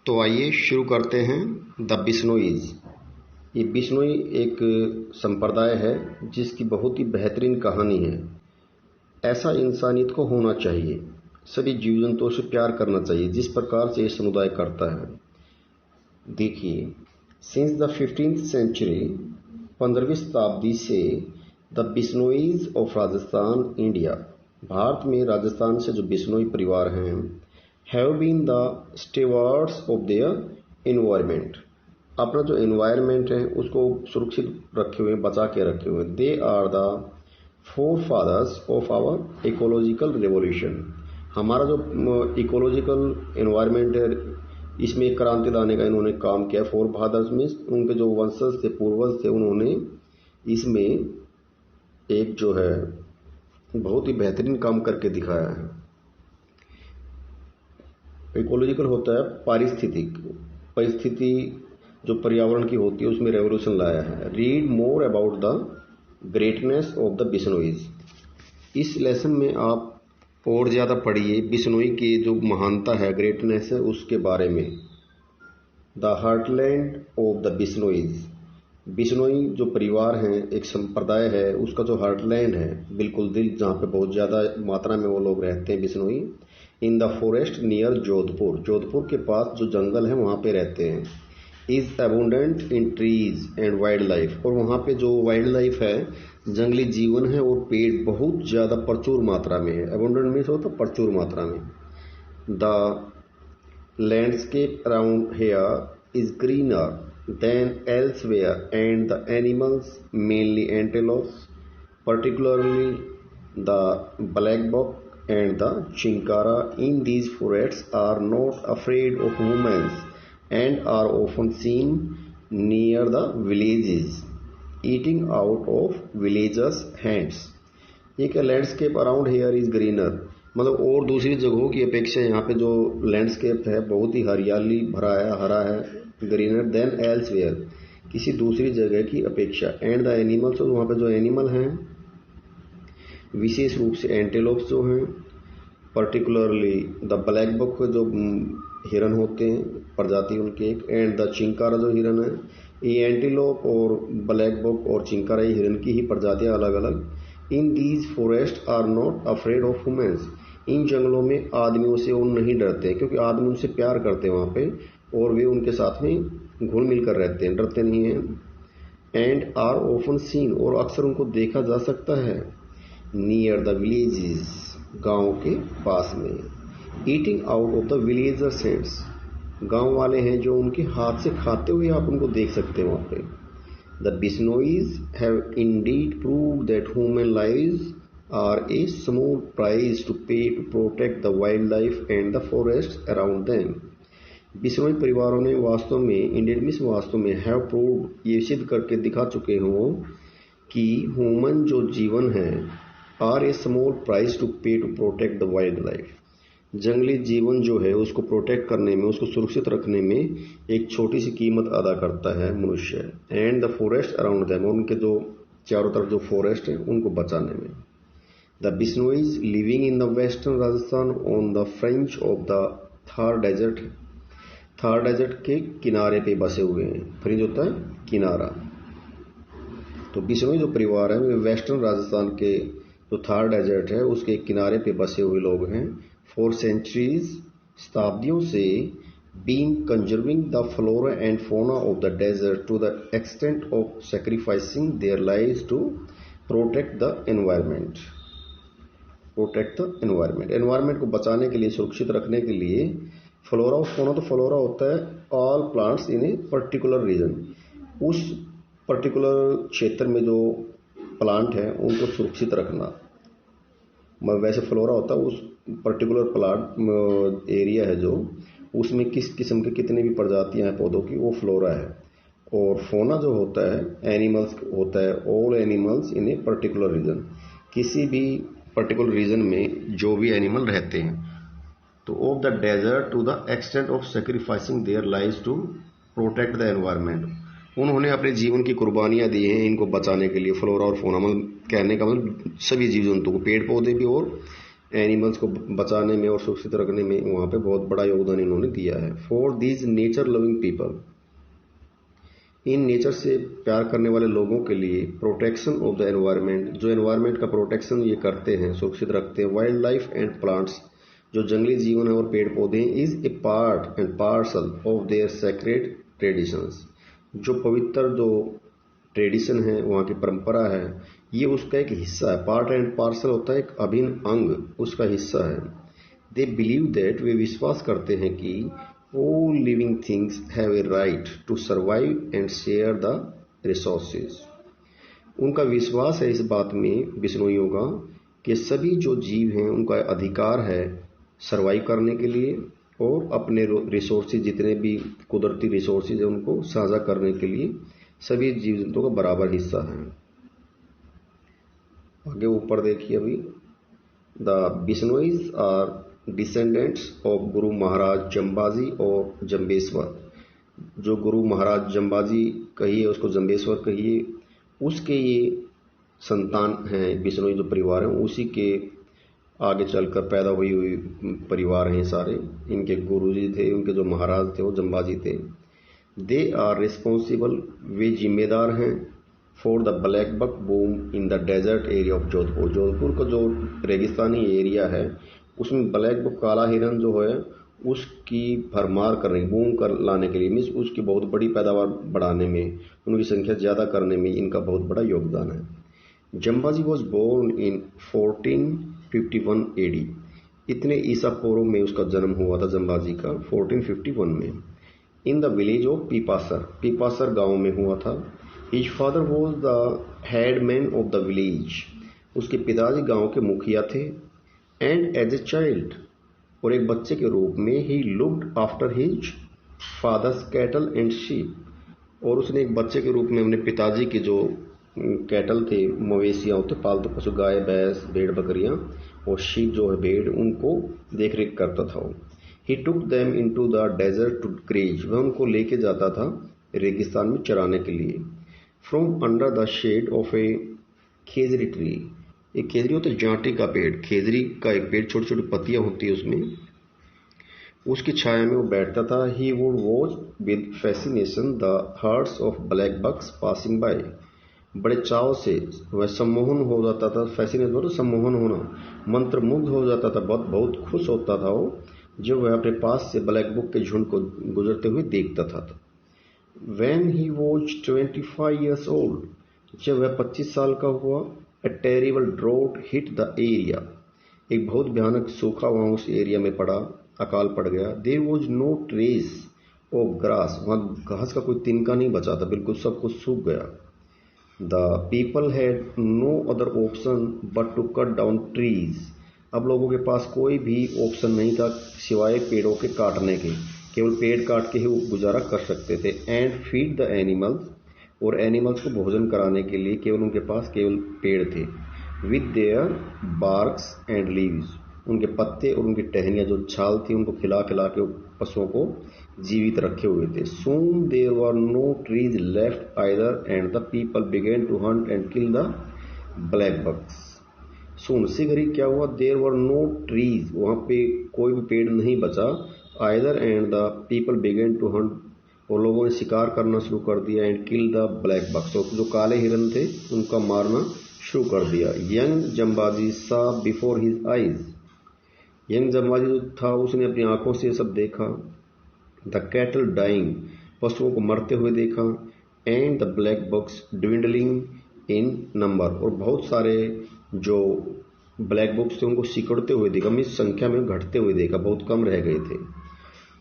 तो आइए शुरू करते हैं द बिश्नोईज। ये बिश्नोई एक संप्रदाय है जिसकी बहुत ही बेहतरीन कहानी है। ऐसा इंसानियत को होना चाहिए, सभी जीव जंतुओं से प्यार करना चाहिए जिस प्रकार से ये समुदाय करता है। देखिए, सिंस द 15th सेंचुरी, 15वीं शताब्दी से the Bishnois of Rajasthan India, Bharat में राजस्थान से जो बिश्नोई परिवार हैं, have been the stewards of their environment, अपना जो एनवायरमेंट है उसको सुरक्षित रखे हुए, बचा के रखे हुए। They are the forefathers of our ecological revolution. हमारा जो इकोलॉजिकल एनवायरमेंट है इसमें क्रांति लाने का इन्होंने काम किया। फोर फादर्स में उनके जो वंशज थे, पूर्वज थे, उन्होंने इसमें एक जो है बहुत ही बेहतरीन काम करके दिखाया है। इकोलॉजिकल होता है पारिस्थितिक, परिस्थिति जो पर्यावरण की होती है उसमें रेवोल्यूशन लाया है। Read more about the greatness of the Bishnois. इस लेसन में आप और ज़्यादा पढ़िए बिश्नोई की जो महानता है, ग्रेटनेस है, उसके बारे में। The heartland of the Bishnois. Bishnoi जो परिवार है, एक संप्रदाय है, उसका जो हार्टलैंड है, बिल्कुल दिल, जहाँ पे बहुत ज़्यादा मात्रा में वो लोग रहते हैं Bishnoi. In the forest near Jodhpur, Jodhpur के पास जो जंगल है वहाँ पे रहते हैं। Is abundant in trees and wildlife, और वहाँ पे जो वाइल्ड लाइफ है, जंगली जीवन है, और पेड़ बहुत ज़्यादा प्रचुर मात्रा में है। अबुंडेंट मीन्स होता है प्रचुर मात्रा में। The landscape around here is greener than elsewhere and the animals, mainly antelopes, particularly the black buck and the chinkara in these forests are not afraid of humans and are often seen near the villages, eating out of villagers' hands। ये क्या landscape around here is greener, मतलब और दूसरी जगहों की अपेक्षा यहाँ पे जो लैंडस्केप है बहुत ही हरियाली भरा है, हरा है। ग्रीनर देन एल्सवेयर, किसी दूसरी जगह की अपेक्षा। एंड द एनिमल्स, वहाँ पे जो एनिमल हैं, विशेष रूप से एंटेलोप्स जो हैं, पर्टिकुलरली द ब्लैक बक जो हिरन होते हैं, प्रजाति उनकी एक, एंड द चिंकारा जो हिरन है। ये एंटीलोप और ब्लैक बक और चिंकारा ये हिरन की ही प्रजातियां अलग अलग। In these forest are not afraid of humans, इन जंगलों में आदमियों से वो नहीं डरते, क्योंकि आदमी उनसे प्यार करते हैं वहाँ पे, और वे उनके साथ में घुल मिल कर रहते हैं, डरते नहीं हैं। एंड आर ऑफन सीन, और अक्सर उनको देखा जा सकता है, नियर द विलेजेस, गाँव के पास में। Eating out of the villagers hands, गाँव वाले हैं जो उनके हाथ से खाते हुए आप उनको देख सकते हैं वहाँ पे। The Bishnois have indeed proved that human lives are a small price to pay to protect the wildlife and the forest around them. Bishnoi परिवारों ने वास्तव में, इंडियन मिस वास्तव में, हैव प्रूव्ड, ये सिद्ध करके दिखा चुके हों कि ह्यूमन जो जीवन है, are a small price to pay to protect the wildlife, जंगली जीवन जो है उसको प्रोटेक्ट करने में, उसको सुरक्षित रखने में एक छोटी सी कीमत अदा करता है मनुष्य। And the forest around them, उनके जो चारों तरफ जो फॉरेस्ट है उनको बचाने में। The Bishnois living in the western Rajasthan on the fringe of the Thar desert, Thar desert के किनारे पे बसे हुए हैं। फ्रिंज होता है किनारा। तो बिश्नोई जो परिवार है वे वेस्टर्न राजस्थान के जो थार डेजर्ट है उसके किनारे पे बसे हुए लोग हैं। फॉर सेंचुरीज, शताब्दियों से, being conserving the flora and fauna of the desert to the extent of sacrificing their lives to protect the environment. Protect the environment, environment को बचाने के लिए, सुरक्षित रखने के लिए। फ्लोरा ऑफ फोना, तो फ्लोरा होता है all plants in a particular region, उस पर्टिकुलर क्षेत्र में जो प्लांट है उनको सुरक्षित रखना। वैसे फ्लोरा होता है उस पर्टिकुलर प्लांट एरिया है जो, उसमें किस किस्म के कितने भी प्रजातियां हैं पौधों की, वो फ्लोरा है। और फोना जो होता है एनिमल्स होता है, all animals in a particular region, किसी भी पर्टिकुलर रीजन में जो भी एनिमल रहते हैं। तो of the desert to the extent of sacrificing their lives to protect the environment, उन्होंने अपने जीवन की कुर्बानियां दी हैं इनको बचाने के लिए। फ्लोरा और फोना, मतलब कहने का मतलब सभी जीव जंतु को, पेड़ पौधे भी और एनिमल्स को बचाने में और सुरक्षित रखने में वहाँ पे बहुत बड़ा योगदान इन्होंने दिया है। For these nature loving people, in nature से प्यार करने वाले लोगों के लिए प्रोटेक्शन ऑफ द एनवायरनमेंट, जो एनवायरनमेंट का प्रोटेक्शन ये करते हैं, सुरक्षित रखते हैं, वाइल्ड लाइफ एंड प्लांट्स, जो जंगली जीवन है और पेड़ पौधे हैं, is a part and parcel of their sacred traditions, जो पवित्र जो ट्रेडिशन है, वहाँ की परंपरा है, ये उसका एक हिस्सा है। पार्ट एंड पार्सल होता है एक अभिन्न अंग, उसका हिस्सा है। दे बिलीव दैट, वे विश्वास करते हैं कि all living things have a right to survive and share the resources। उनका विश्वास है इस बात में बिश्नोइयों का कि सभी जो जीव हैं उनका अधिकार है सरवाइव करने के लिए और अपने रिसोर्सेज, जितने भी कुदरती रिसोर्सेज है उनको साझा करने के लिए सभी जीव जंतुओं का बराबर हिस्सा है। आगे ऊपर देखिए अभी, the बिश्नोइज are descendants of Guru Maharaj Jambaji और जम्बेश्वर, जो गुरु महाराज जम्बाजी कहिए, उसको जम्बेश्वर कहिए, उसके ये संतान हैं। बिश्नोई जो परिवार हैं उसी के आगे चलकर पैदा हुई परिवार हैं सारे। इनके गुरुजी थे, उनके जो महाराज थे वो जम्बाजी थे। दे आर रिस्पॉन्सिबल, वे जिम्मेदार हैं for the black buck boom in the desert area of Jodhpur. Jodhpur का जो रेगिस्तानी एरिया है उसमें ब्लैक बक, काला हिरन जो है उसकी भरमार करने, बूम कर लाने के लिए, मीन्स उसकी बहुत बड़ी पैदावार बढ़ाने में, उनकी संख्या ज़्यादा करने में इनका बहुत बड़ा योगदान है। Jambaji was born in 1451 AD, इतने ईसा पूर्व में उसका जन्म हुआ था जम्बाजी का 1451 में। In the village of Pipasar, Pipasar गांव में हुआ था। His father was the headman of the village, उसके पिताजी गांव के मुखिया थे। एंड एज ए चाइल्ड, और एक बच्चे के रूप में, he looked after his father's cattle and sheep, और उसने एक बच्चे के रूप में अपने पिताजी के जो कैटल थे, मवेशियाँ होते, पालतू पशु, गाय भैंस भेड़ बकरियाँ और शीप जो है भेड़, उनको देख रेख करता था। He took them into the desert to graze, वह उनको लेके जाता था रेगिस्तान में चराने के लिए। From under the shade of a khejri tree, एक खेजरी होता है जांटी का पेड़, खेजरी का एक पेड़, छोटी छोटी पत्तियां होती है उसमें, उसकी छाया में वो बैठता था। He would watch with fascination the hertz of black box passing by, बड़े चाव से वह सम्मोहन हो जाता था। फैसिनेशन मतलब सम्मोहन होना, मंत्रमुग्ध हो जाता था, बहुत बहुत खुश होता था वो जब वह अपने पास से ब्लैक बुक के झुंड को गुजरते हुए देखता था। When he was 25 years old, जब वह 25 साल का हुआ, a terrible drought hit the area, एक बहुत भयानक सूखा वहाँ उस एरिया में पड़ा, अकाल पड़ गया। There was no trace of grass, वहाँ घास का कोई तिनका नहीं बचा था, बिल्कुल सब कुछ सूख गया। The people had no other option but to cut down trees, अब लोगों के पास कोई भी ऑप्शन नहीं था सिवाय पेड़ों के काटने के, केवल पेड़ काट के ही वो गुजारा कर सकते थे। एंड फीड द एनिमल्स, और एनिमल्स को भोजन कराने के लिए केवल उनके पास केवल पेड़ थे। With their barks and leaves, उनके पत्ते और उनकी टहनियाँ जो छाल थी उनको खिला खिला के पशुओं को जीवित रखे हुए थे। Soon there were no trees left either and the people began to hunt and kill the black box. Soon शीघ्र ही क्या हुआ, देयर वर नो ट्रीज, वहाँ पे कोई भी पेड़ नहीं बचा, either and the people began to hunt, और लोगों ने शिकार करना शुरू कर दिया, and kill the black bucks, और जो काले हिरन थे उनका मारना शुरू कर दिया। यंग जम्बाजी सा before his eyes, young Jambaji जो था उसने अपनी आंखों से सब देखा। द कैटल डाइंग, पशुओं को मरते हुए देखा। And the black box dwindling in number, और बहुत सारे जो ब्लैक बुक्स थे उनको सिकुड़ते हुए देखा, मीन संख्या में घटते हुए देखा, बहुत कम रह गए थे।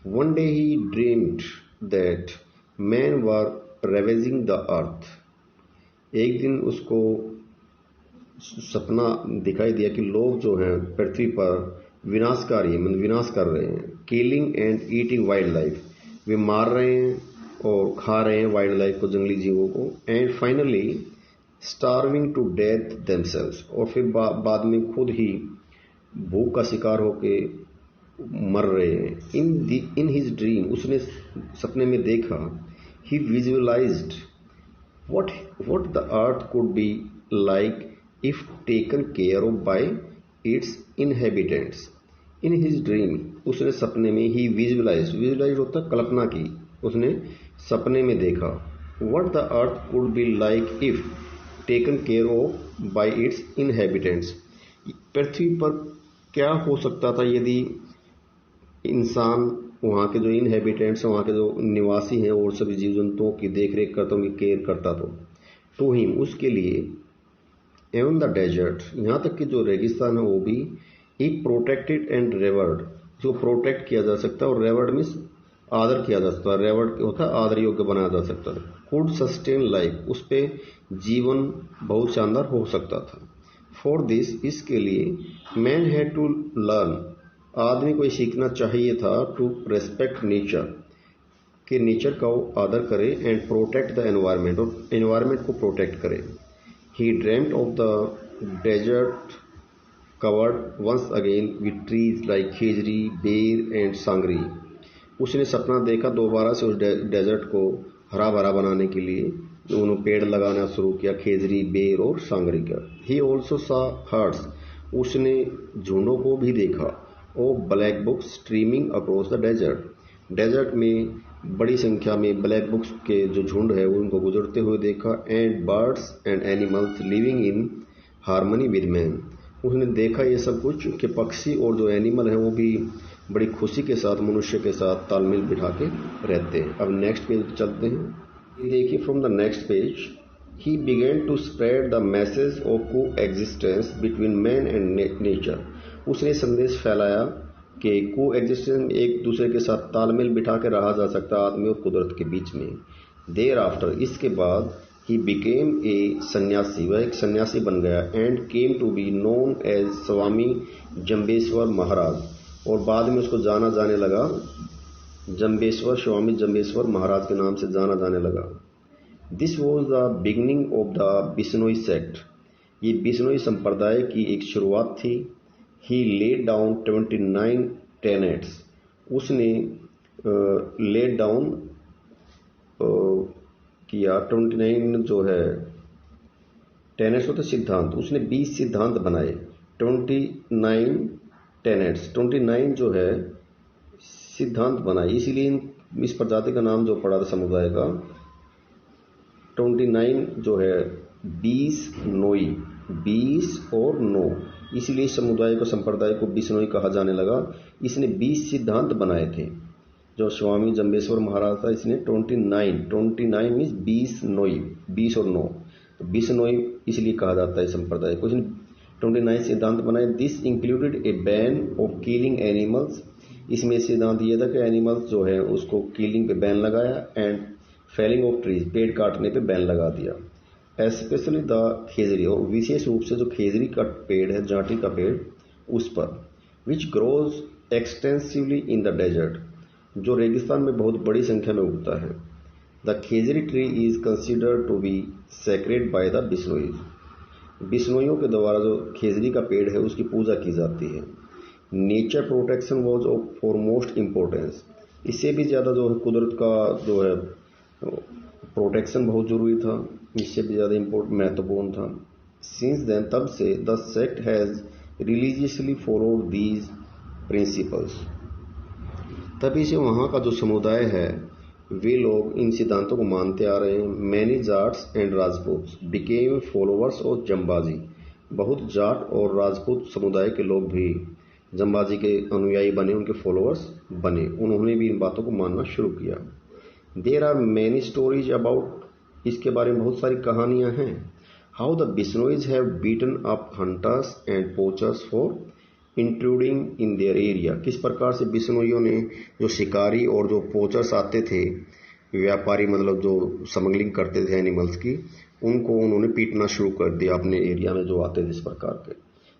One day he dreamed that man were ravaging the earth, एक दिन उसको सपना दिखाई दिया कि लोग जो हैं पृथ्वी पर विनाशकारी, मतलब विनाश कर रहे हैं। Killing and eating wildlife, वे मार रहे हैं और खा रहे हैं वाइल्ड लाइफ को, जंगली जीवों को। And finally starving to death themselves, और फिर बाद में खुद ही भूख का शिकार होके मर रहे हैं। इन हिज ड्रीम, उसने सपने में देखा, he visualised what the earth could be like if taken care of by its inhabitants in his dream. उसने सपने में ही विजुअलाइज होता है कल्पना की, उसने सपने में देखा। What the earth could be like if taken care of by its inhabitants. पृथ्वी पर क्या हो सकता था यदि इंसान वहाँ के जो इनहेबिटेंट्स हैं, वहाँ के जो निवासी हैं और सभी जीव जंतुओं की देख रेख करता, उनकी केयर करता। तो टू हिम उसके लिए, एवन द डेजर्ट यहाँ तक कि जो रेगिस्तान है वो भी, एक प्रोटेक्टेड एंड रेवर्ड, जो प्रोटेक्ट किया जा सकता है, और रेवर्ड मीन्स आदर किया जा सकता है, रेवर्ड होता है आदर योग्य बनाया जा सकता है। कुड सस्टेन लाइफ उस पे जीवन बहुत शानदार हो सकता था। फॉर दिस इसके लिए मैन हैड टू लर्न आदमी को सीखना चाहिए था टू रेस्पेक्ट नेचर कि नेचर का वो आदर करे एंड प्रोटेक्ट द एनवायरनमेंट और एनवायरनमेंट को प्रोटेक्ट करे। He dreamed of the desert covered once again with trees like khejri ber and सांगरी। उसने सपना देखा दोबारा से उस डेजर्ट को हरा भरा बनाने के लिए उन्होंने पेड़ लगाना शुरू किया, खेजरी बेर और सांगरी का। ही ऑल्सो सा हर्ड्स उसने झुंडों को भी देखा और black bucks streaming across the desert में बड़ी संख्या में ब्लैक बुक्स के जो झुंड है उनको गुजरते हुए देखा। And birds and animals living in harmony with man. उसने देखा ये सब कुछ कि पक्षी और जो एनिमल है वो भी बड़ी खुशी के साथ मनुष्य के साथ तालमेल बिठा के रहते हैं। अब नेक्स्ट पेज पे चलते हैं। देखिए from the next page, he began to spread the message of coexistence between man and nature. उसने संदेश फैलाया कि को एग्जिस्टेंस एक दूसरे के साथ तालमेल बिठा के रहा जा सकता है आदमी और कुदरत के बीच में। देर आफ्टर इसके बाद ही बिकेम ए सन्यासी, वह एक सन्यासी बन गया। And came to be known as Swami Jambheshwar Maharaj, और बाद में उसको जाना जाने लगा जम्बेश्वर, स्वामी जम्बेश्वर महाराज के नाम से जाना जाने लगा। This was the beginning of the Bishnoi sect. ये बिश्नोई संप्रदाय की एक शुरुआत थी। ही लेड डाउन 29 टेनेट्स। उसने लेड डाउन किया 29 जो है टेनेट्स होते सिद्धांत, उसने 20 सिद्धांत बनाए। 29 टेनेट्स 29 जो है सिद्धांत बनाए, इसीलिए इस प्रजाति का नाम जो पड़ा था समुदाय का 29 जो है 20 नोई, 20 और 9, इसलिए समुदाय को संप्रदाय को बिश्नोई कहा जाने लगा। इसने 20 सिद्धांत बनाए थे। जो स्वामी जम्बेश्वर महाराज था इसने 29 मीन्स 20 नोई, 20 और 9, तो बिश्नोई इसलिए कहा जाता है संप्रदाय को। इसने 29 सिद्धांत बनाए। This included A ban of killing animals. इसमें सिद्धांत ये था कि एनिमल्स जो है उसको किलिंग पे बैन लगाया। एंड फेलिंग ऑफ ट्रीज, पेड़ काटने पे बैन लगा दिया। एस्पेशली द खेजरी, और विशेष रूप से जो खेजरी का पेड़ है, जाटी का पेड़, उस पर। Which grows extensively in the desert, जो रेगिस्तान में बहुत बड़ी संख्या में उगता है। The khejri tree is considered to be sacred by the Bishnois. बिश्नोइयों के द्वारा जो खेजरी का पेड़ है उसकी पूजा की जाती है। Nature protection was of foremost importance. इससे भी ज़्यादा जो है कुदरत का जो है प्रोटेक्शन बहुत जरूरी था, इससे भी ज़्यादा महत्वपूर्ण था। सिंस देन, तब से the sect has religiously followed these principles. तभी से वहाँ का जो समुदाय है वे लोग इन सिद्धांतों को मानते आ रहे हैं। Many Jats and Rajput became followers of Jambaji. बहुत जाट और राजपूत समुदाय के लोग भी जम्बाजी के अनुयायी बने, उनके फॉलोअर्स बने। उन्होंने भी इन बातों को मानना शुरू किया। There are many stories about, इसके बारे में बहुत सारी कहानियां हैं। How the Bishnois have beaten up hunters and poachers for intruding in their area. किस प्रकार से बिश्नोइयों ने जो शिकारी और जो पोचर्स आते थे, व्यापारी मतलब जो स्मगलिंग करते थे एनिमल्स की, उनको उन्होंने पीटना शुरू कर दिया अपने एरिया में जो आते थे इस प्रकार के।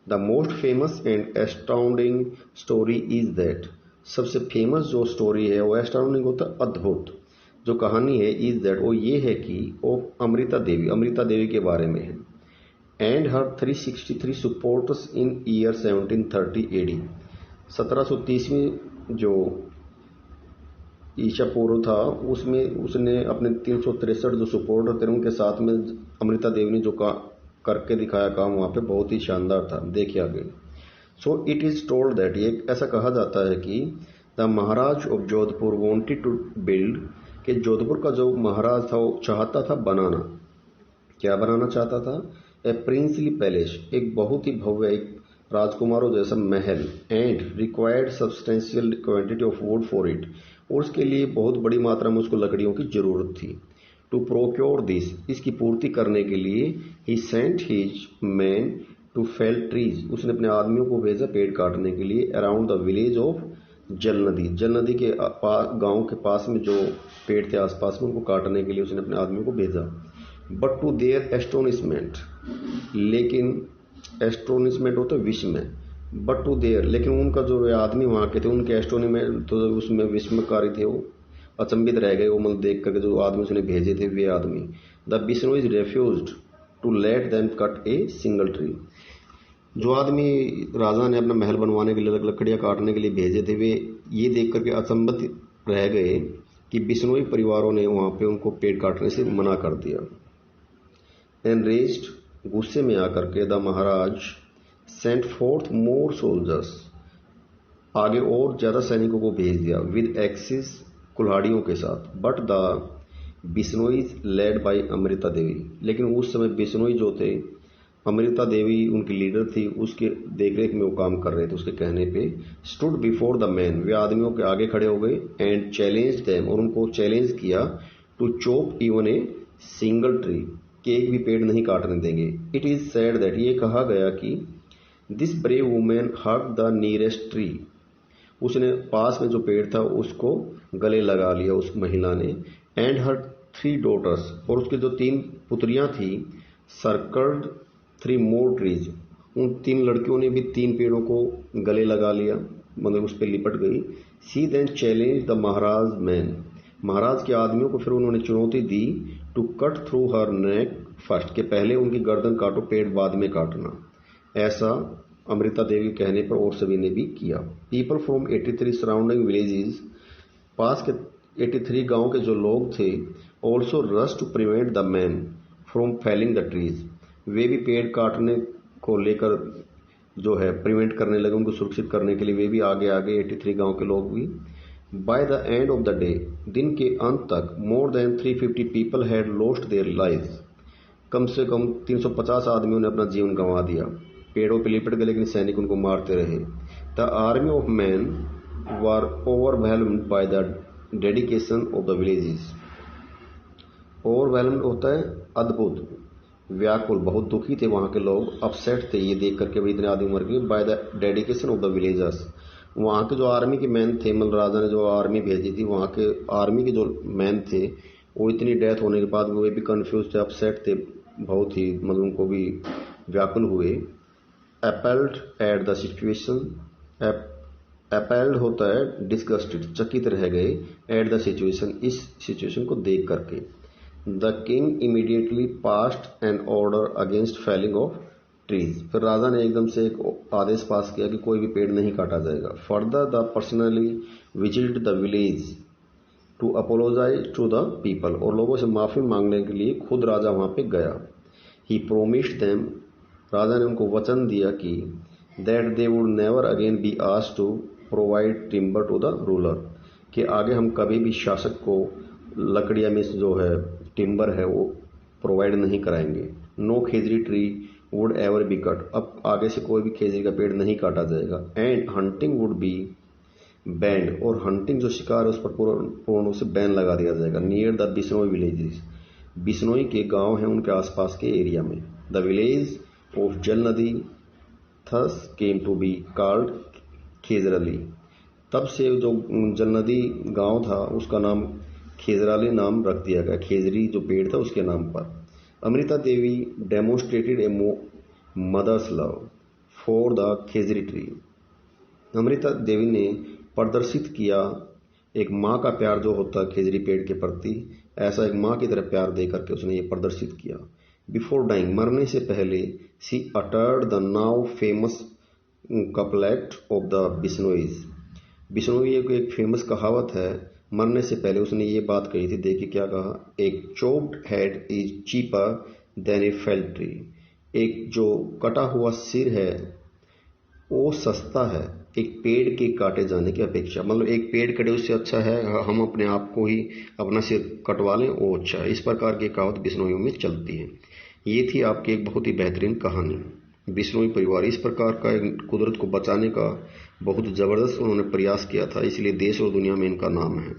The most famous and astounding story is that, सबसे फेमस जो स्टोरी है वो एस्टाउंडिंग होता है अद्भुत, जो कहानी है इज दैट वो ये है कि ऑफ अमृता देवी के बारे में है। And her 363 supporters in year 1730 AD। 1730 में जो ईसा पूर्व था उसमें उसने अपने 363 जो सपोर्टर थे उनके साथ में अमृता देवी ने जो करके दिखाया काम वहाँ पे बहुत ही शानदार था। देखिए आगे। So it is told that, ये ऐसा कहा जाता है कि the maharaj of Jodhpur wanted to build, कि जोधपुर का जो महाराज था वो चाहता था बनाना, क्या बनाना चाहता था, ए प्रिंसली पैलेस, एक बहुत ही भव्य, एक राजकुमारों जैसा महल, and required substantial quantity of would for it, और उसके लिए बहुत बड़ी मात्रा में उसको लकड़ियों की जरूरत थी। टू प्रोक्योर दिस, इसकी पूर्ति करने के लिए he sent his man to fell trees, उसने अपने आदमियों को भेजा पेड़ काटने के लिए अराउंड द विलेज ऑफ जल नदी, जल नदी के गांव के पास में जो पेड़ थे आसपास में, उनको काटने के लिए उसने अपने आदमियों को भेजा। बट टू देयर एस्टोनिशमेंट, लेकिन एस्टोनिशमेंट होता है विस्मय, बट टू देयर, लेकिन उनका जो आदमी वहां के थे उनके एस्टोनिशमेंट, तो उसमें विस्मयकारी थे, वो अचंभित रह गए वो मतलब देख करके जो आदमी उसने भेजे थे वे आदमी। The Bishnois refused to let them cut a single tree, जो आदमी राजा ने अपना महल बनवाने के लिए लकड़ियां काटने के लिए भेजे थे वे ये देख करके अचंभित रह गए कि बिश्नोई परिवारों ने वहां पे उनको पेड़ काटने से मना कर दिया। एनरेज्ड, गुस्से में आकर के the maharaj sent forth more soldiers, आगे और ज्यादा सैनिकों को भेज दिया, विद एक्सिस, कुल्हाड़ियों के साथ। But the Bishnois led by Amrita Devi, लेकिन उस समय बिश्नोई जो थे, अमृता देवी उनकी लीडर थी, उसके देखरेख में वो काम कर रहे थे, उसके कहने पे। स्टूड बिफोर द मैन, वे आदमियों के आगे खड़े हो गए, एंड चैलेंज देम, और उनको चैलेंज किया, to chop even a single tree, कि एक भी पेड़ नहीं काटने देंगे। इट इज सेड दैट, ये कहा गया कि this brave women hug the nearest tree, उसने पास में जो पेड़ था उसको गले लगा लिया उस महिला ने। एंड हर 3 डॉटर्स, और उसकी जो 3 पुत्रियां थी, सर्कल्ड 3 मोर ट्रीज, उन 3 लड़कियों ने भी 3 पेड़ों को गले लगा लिया, मतलब उस पर लिपट गई। She then challenge the Maharaj man, Maharaj के आदमियों को फिर उन्होंने चुनौती दी, to cut through her neck first, के पहले उनकी गर्दन काटो, पेड़ बाद में काटना। ऐसा अमृता देवी कहने पर और सभी ने भी किया। पीपल फ्रॉम 83 सराउंडिंग विलेजेस, पास के 83 गांव के जो लोग थे, also rush to prevent the man from felling the trees, वे भी पेड़ काटने को लेकर जो है प्रिवेंट करने लगे, उनको सुरक्षित करने के लिए वे भी आगे आगे 83 गांव के लोग भी। By the end of the day, दिन के अंत तक, more than 350 people had lost their lives, कम से कम 350 आदमियों ने अपना जीवन गंवा दिया, पेड़ों पर लिपट गए, लेकिन सैनिक उनको मारते रहे। The army of man were overwhelmed by the dedication of the villages, overwhelmed होता है अद्भुत, व्याकुल, बहुत दुखी थे वहां के लोग, अपसेट थे ये देख करके भी इतने आदमी मर गए, by the dedication of the villagers, वहां के जो आर्मी के मैन थे, मतलब राजा ने जो आर्मी भेजी थी, वहां के आर्मी के जो मैन थे, वो इतनी डेथ होने के बाद वे भी कंफ्यूज थे, अपसेट थे, बहुत ही मतलब उनको भी व्याकुल हुए। Appalled at the situation, appalled होता है डिस्गस्टेड, चकित रह गए, एट द सिचुएशन, इस सिचुएशन को देख करके। The king immediately passed an order against felling of trees, फिर राजा ने एकदम से एक आदेश पास किया कि कोई भी पेड़ नहीं काटा जाएगा। Further the personally visited the village to apologise to the people, और लोगों से माफी मांगने के लिए खुद राजा वहां पे गया। ही प्रोमिस्ड देम, राजा ने उनको वचन दिया कि that they would never again be asked to provide timber to the ruler, कि आगे हम कभी भी शासक को लकड़ियां में जो है टिम्बर है वो प्रोवाइड नहीं कराएंगे। No khejri tree would ever be cut, अब आगे से कोई भी खेजरी का पेड़ नहीं काटा जाएगा। And hunting would be band, और हंटिंग जो शिकार है उस पर पूर्ण रूप से बैन लगा दिया जाएगा। Near the Bishnoi villages, Bishnoi के गांव हैं उनके आसपास के एरिया में। द विलेज ऑफ जल नदी thus came to be called Khejarli, तब से जो जल नदी गांव था उसका नाम खेजराली नाम रख दिया गया, खेजरी जो पेड़ था उसके नाम पर। Amrita Devi demonstrated a mother's love for the khejri tree, Amrita Devi ने प्रदर्शित किया एक माँ का प्यार जो होता है खेजरी पेड़ के प्रति, ऐसा एक माँ की तरह प्यार देकर के उसने ये प्रदर्शित किया। बिफोर डाइंग, मरने से पहले, she uttered the now famous couplet of the Bishnois, Bishnoi एक फेमस कहावत है, मरने से पहले उसने ये बात कही थी, देखिए क्या कहा, एक chopped head is cheaper than a felled tree, एक जो कटा हुआ सिर है वो सस्ता है एक पेड़ के काटे जाने की अपेक्षा। मतलब एक पेड़ कटे उससे अच्छा है हम अपने आप को ही अपना सिर कटवा लें, वो अच्छा है। इस प्रकार की कहावत बिश्नोइयों में चलती है। ये थी आपकी एक बहुत ही बेहतरीन कहानी। बिश्नोई परिवार इस प्रकार का कुदरत को बचाने का बहुत ज़बरदस्त उन्होंने प्रयास किया था, इसलिए देश और दुनिया में इनका नाम है।